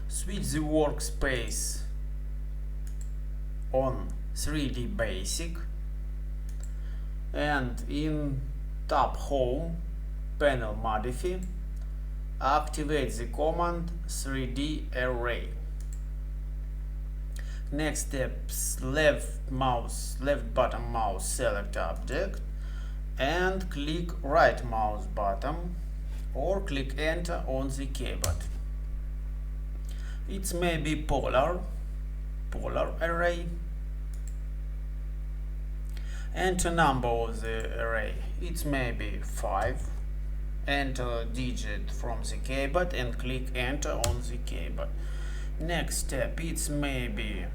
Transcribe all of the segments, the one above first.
Switch the workspace on 3D Basic, and in tab Home, panel Modify, activate the command 3D Array. Next steps, left button mouse select object and click right mouse button or click enter on the keyboard. It may be polar array. Enter number of the array. It may be 5. Enter a digit from the keyboard and click enter on the keyboard. Next step, it may be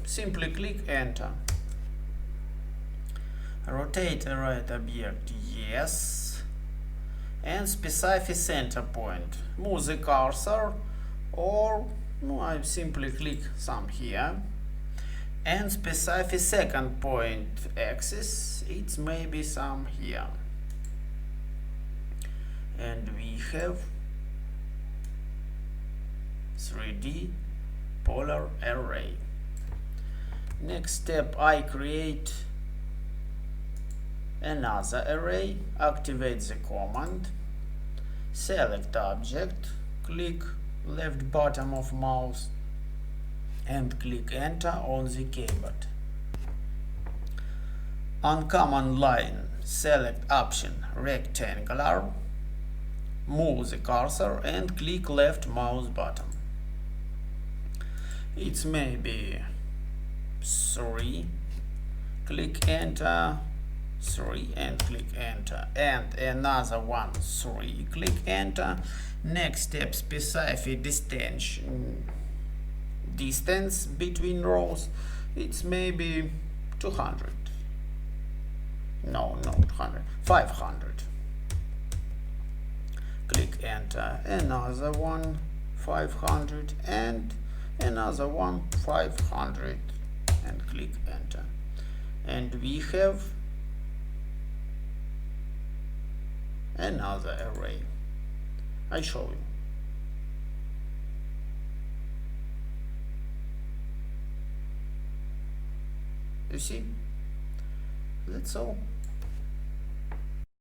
simply click enter. Rotate array object, yes, and specify center point. Move the cursor, or I simply click some here, and specify second point axis. It may be some here, and we have 3D polar array. Next step, I create another array. Activate the command, select object, click left bottom of mouse and click enter on the keyboard. On command line, select option rectangular, move the cursor and click left mouse button. It may be 3, click enter, 3 and click enter, and another one 3, click enter. Next step, specify distance between rows. It may be 200, no 200, 500. Click enter. Another one 500 and another one 500 and click enter, and we have another array. I show you. You see? That's all.